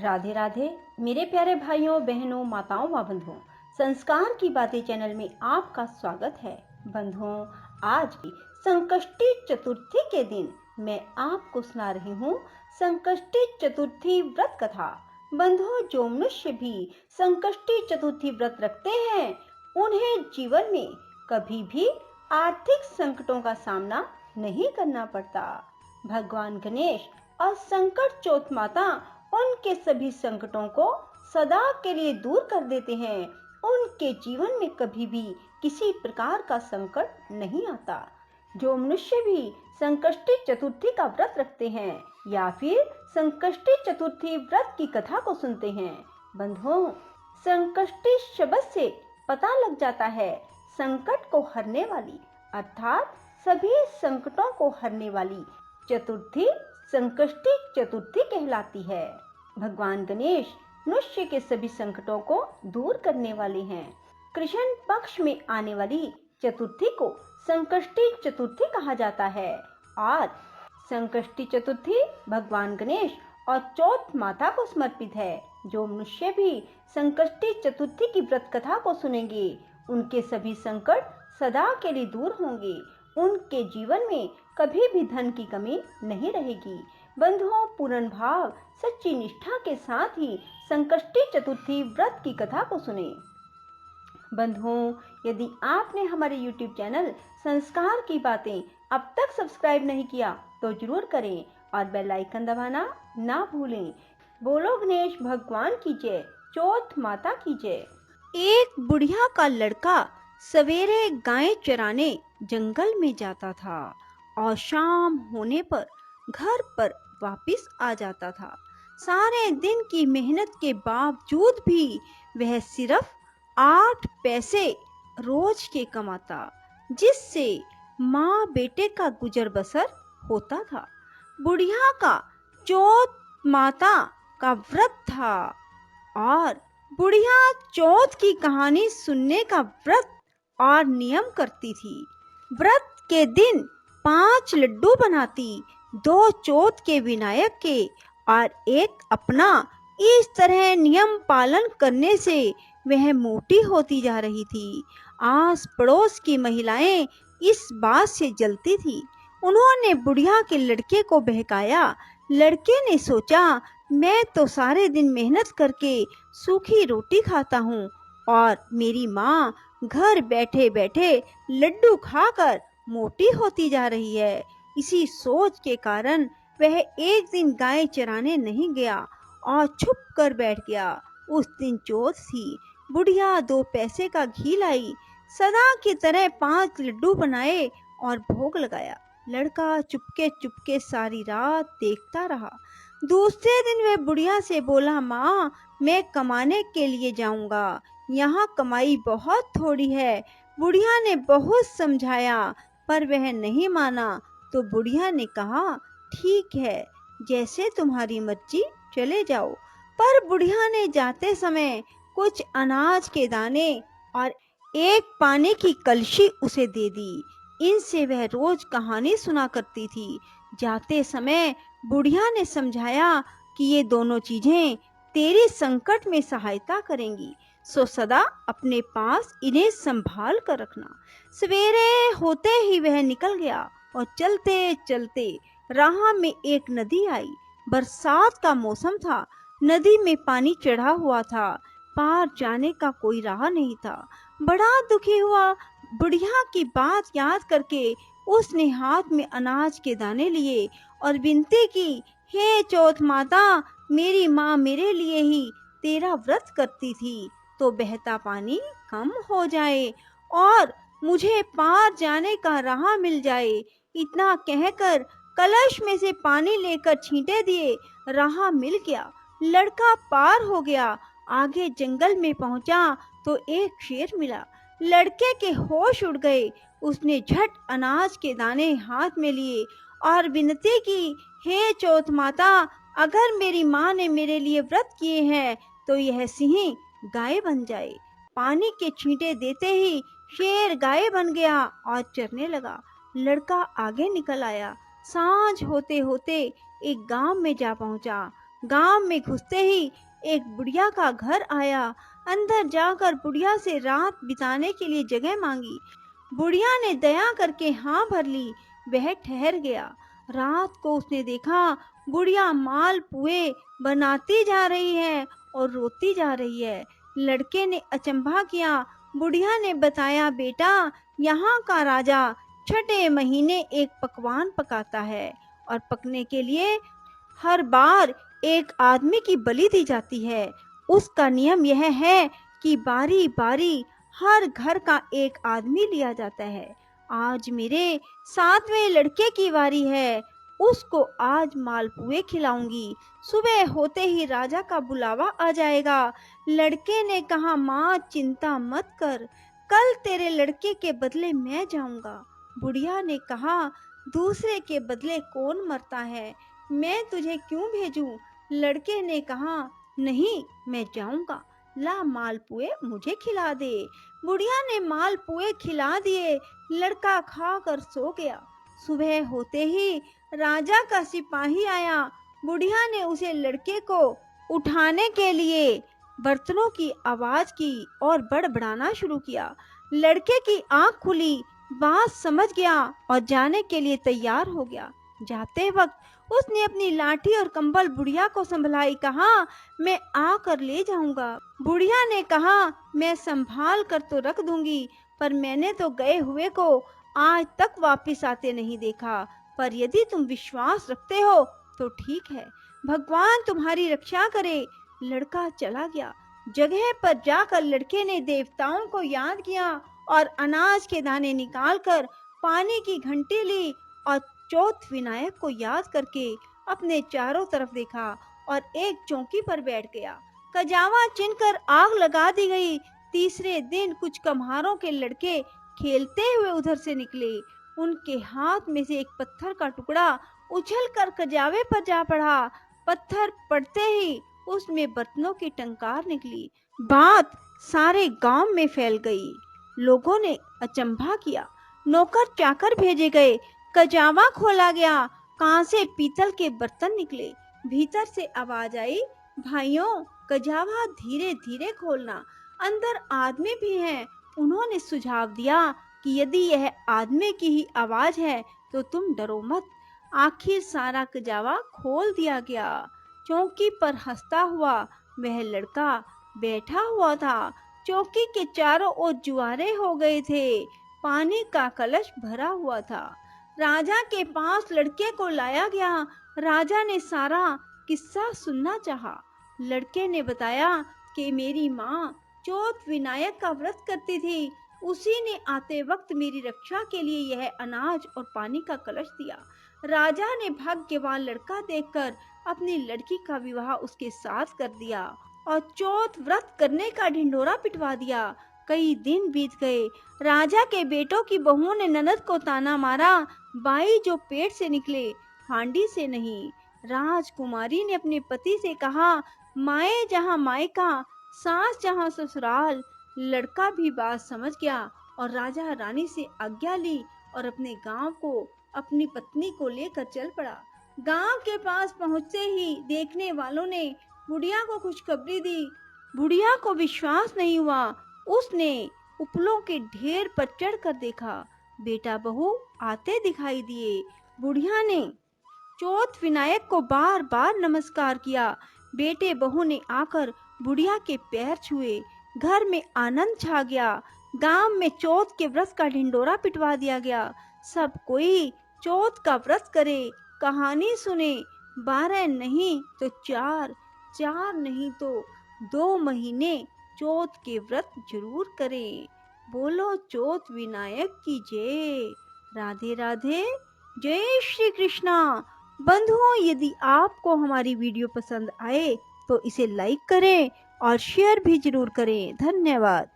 राधे राधे मेरे प्यारे भाइयों बहनों माताओं व बंधुओं, संस्कार की बातें चैनल में आपका स्वागत है। बंधुओं, आज की संकष्टी चतुर्थी के दिन मैं आपको सुना रही हूँ संकष्टी चतुर्थी व्रत कथा। बंधुओं, जो मनुष्य भी संकष्टी चतुर्थी व्रत रखते हैं उन्हें जीवन में कभी भी आर्थिक संकटों का सामना नहीं करना पड़ता। भगवान गणेश और संकट चौथ माता उनके सभी संकटों को सदा के लिए दूर कर देते हैं। उनके जीवन में कभी भी किसी प्रकार का संकट नहीं आता। जो मनुष्य भी संकष्टी चतुर्थी का व्रत रखते हैं या फिर संकष्टी चतुर्थी व्रत की कथा को सुनते हैं, बंधुओं, संकष्टी शब्द से पता लग जाता है संकट को हरने वाली, अर्थात सभी संकटों को हरने वाली चतुर्थी संकष्टी चतुर्थी कहलाती है। भगवान गणेश मनुष्य के सभी संकटों को दूर करने वाले हैं। कृष्ण पक्ष में आने वाली चतुर्थी को संकष्टी चतुर्थी कहा जाता है। आज संकष्टी चतुर्थी भगवान गणेश और चौथ माता को समर्पित है। जो मनुष्य भी संकष्टी चतुर्थी की व्रत कथा को सुनेंगे उनके सभी संकट सदा के लिए दूर होंगे। उनके जीवन में कभी भी धन की कमी नहीं रहेगी। बंधुओं, पूर्ण भाव सच्ची निष्ठा के साथ ही संकष्टी चतुर्थी व्रत की कथा को सुने। बंधुओं, यदि आपने हमारे YouTube चैनल संस्कार की बातें अब तक सब्सक्राइब नहीं किया तो जरूर करें और बेल आइकन दबाना ना भूलें। बोलो गणेश भगवान की जय, चौथ माता की जय। एक बुढ़िया का लड़का सवेरे गायें चराने जंगल में जाता था और शाम होने पर घर पर वापस आ जाता था। सारे दिन की मेहनत के बावजूद भी वह सिर्फ 8 पैसे रोज के कमाता, जिससे माँ बेटे का गुजर बसर होता था। बुढ़िया का चौथ माता का व्रत था और बुढ़िया चौथ की कहानी सुनने का व्रत और नियम करती थी। व्रत के दिन 5 लड्डू बनाती, 2 चौथ के विनायक के और एक अपना। इस तरह नियम पालन करने से वह मोटी होती जा रही थी। आस पड़ोस की महिलाएं इस बात से जलती थी। उन्होंने बुढ़िया के लड़के को बहकाया। लड़के ने सोचा, मैं तो सारे दिन मेहनत करके सूखी रोटी खाता हूँ और मेरी माँ घर बैठे बैठे लड्डू खाकर मोटी होती जा रही है। इसी सोच के कारण वह एक दिन गाय चराने नहीं गया और छुप कर बैठ गया। उस दिन चौथ थी। बुढ़िया 2 पैसे का घी लाई, सदा की तरह 5 लड्डू बनाए और भोग लगाया। लड़का चुपके चुपके सारी रात देखता रहा। दूसरे दिन वह बुढ़िया से बोला, माँ, मैं कमाने के लिए जाऊंगा, यहाँ कमाई बहुत थोड़ी है। बुढ़िया ने बहुत समझाया पर वह नहीं माना। तो बुढ़िया ने कहा, ठीक है, जैसे तुम्हारी मर्जी, चले जाओ। पर बुढ़िया ने जाते समय कुछ अनाज के दाने और एक पानी की कलशी उसे दे दी। इनसे वह रोज कहानी सुना करती थी। जाते समय बुढ़िया ने समझाया कि ये दोनों चीजें तेरे संकट में सहायता करेंगी, सो सदा अपने पास इन्हें संभाल कर रखना। सवेरे होते ही वह निकल गया और चलते चलते राह में एक नदी आई। बरसात का मौसम था। नदी में पानी चढ़ा हुआ था। पार जाने का कोई राह नहीं था। बड़ा दुखी हुआ। बुढ़िया की बात याद करके उसने हाथ में अनाज के दाने लिए और विनती की, हे चौथ माता, मेरी माँ मेरे लिए ही तेरा व्रत करती थी, तो बहता पानी कम हो जाए और मुझे पार जाने का राह मिल जाए। इतना कहकर कलश में से पानी लेकर छींटे दिए। राह मिल गया। लड़का पार हो गया। आगे जंगल में पहुंचा तो एक शेर मिला। लड़के के होश उड़ गए। उसने झट अनाज के दाने हाथ में लिए और विनती की, हे चौथ माता, अगर मेरी माँ ने मेरे लिए व्रत किए हैं तो यह सिंह गाय बन जाए। पानी के छींटे देते ही शेर गाय बन गया और चरने लगा। लड़का आगे निकल आया। सांझ होते होते एक गांव में जा पहुंचा। गांव में घुसते ही एक बुढ़िया का घर आया। अंदर जाकर बुढ़िया से रात बिताने के लिए जगह मांगी। बुढ़िया ने दया करके हाँ भर ली। वह ठहर गया। रात को उसने देखा बुढ़िया मालपुए बनाती जा रही है और रोती जा रही है। लड़के ने अचंभा किया। बुढ़िया ने बताया, बेटा, यहाँ का राजा छठे महीने एक पकवान पकाता है और पकने के लिए हर बार एक आदमी की बलि दी जाती है। उसका नियम यह है कि बारी बारी हर घर का एक आदमी लिया जाता है। आज मेरे 7वें लड़के की बारी है। उसको आज मालपुए खिलाऊंगी। सुबह होते ही राजा का बुलावा आ जाएगा। लड़के ने कहा, माँ चिंता मत कर, कल तेरे लड़के के बदले मैं जाऊंगा। बुढ़िया ने कहा, दूसरे के बदले कौन मरता है, मैं तुझे क्यों भेजूं? लड़के ने कहा, नहीं, मैं जाऊंगा, ला मालपुए मुझे खिला दे। बुढ़िया ने मालपुए खिला दिए। लड़का खाकर सो गया। सुबह होते ही राजा का सिपाही आया। बुढ़िया ने उसे लड़के को उठाने के लिए बर्तनों की आवाज की और बड़बड़ाना शुरू किया। लड़के की आंख खुली, बात समझ गया और जाने के लिए तैयार हो गया। जाते वक्त उसने अपनी लाठी और कंबल बुढ़िया को संभलाई। कहा, मैं आकर ले जाऊंगा। बुढ़िया ने कहा, मैं संभाल कर तो रख दूंगी, पर मैंने तो गए हुए को आज तक वापस आते नहीं देखा। पर यदि तुम विश्वास रखते हो तो ठीक है, भगवान तुम्हारी रक्षा करे। लड़का चला गया। जगह पर जाकर लड़के ने देवताओं को याद किया और अनाज के दाने निकालकर पानी की घंटी ली और चौथ विनायक को याद करके अपने चारों तरफ देखा और एक चौकी पर बैठ गया। कजावा चिनकर आग लगा दी गई। तीसरे दिन कुछ कम्हारों के लड़के खेलते हुए उधर से निकले। उनके हाथ में से एक पत्थर का टुकड़ा उछलकर कजावे पर जा पड़ा। पत्थर पड़ते ही उसमें बर्तनों की टंकार निकली। बात सारे गांव में फैल गई। लोगों ने अचंभा किया। नौकर चाकर भेजे गए। कजावा खोला गया। कांसे पीतल के बर्तन निकले। भीतर से आवाज आई, भाइयों, कजावा धीरे धीरे खोलना, अंदर आदमी भी हैं। उन्होंने सुझाव दिया कि यदि यह आदमी की ही आवाज है तो तुम डरो मत। आखिर सारा कजावा खोल दिया गया। चौकी पर हंसता हुआ वह लड़का बैठा हुआ था। चौकी के चारों ओर जुआरे हो गए थे। पानी का कलश भरा हुआ था। राजा के पास लड़के को लाया गया। राजा ने सारा किस्सा सुनना चाहा। लड़के ने बताया कि मेरी माँ चौथ विनायक का व्रत करती थी। उसी ने आते वक्त मेरी रक्षा के लिए यह अनाज और पानी का कलश दिया। राजा ने भाग्यवान लड़का देखकर अपनी लड़की का विवाह उसके साथ कर दिया और चौथ व्रत करने का ढिंढोरा पिटवा दिया। कई दिन बीत गए। राजा के बेटों की बहुओं ने ननद को ताना मारा, बाई जो पेट से निकले, हांडी से नहीं। राजकुमारी ने अपने पति से कहा, माए जहाँ मायका, सास जहाँ ससुराल। लड़का भी बात समझ गया और राजा रानी से आज्ञा ली और अपने गांव को अपनी पत्नी को लेकर चल पड़ा। गांव के पास पहुंचते ही देखने वालों ने बुढ़िया को खुशखबरी दी। बुढ़िया को विश्वास नहीं हुआ। उसने उपलों के ढेर पर चढ़कर देखा। बेटा बहू आते दिखाई दिए। बुढ़िया ने चौथ विनायक को बार बार नमस्कार किया। बेटे बहू ने आकर बुढ़िया के पैर छुए। घर में आनंद छा गया। गांव में चौथ के व्रत का ढिंडोरा पिटवा दिया गया। सब कोई चौथ का व्रत करे, कहानी सुने। 12 नहीं तो 4, 4 नहीं तो 2 महीने चौथ के व्रत जरूर करें। बोलो चौथ विनायक की जय। राधे राधे। जय श्री कृष्णा। बंधुओं, यदि आपको हमारी वीडियो पसंद आए तो इसे लाइक करें और शेयर भी जरूर करें। धन्यवाद।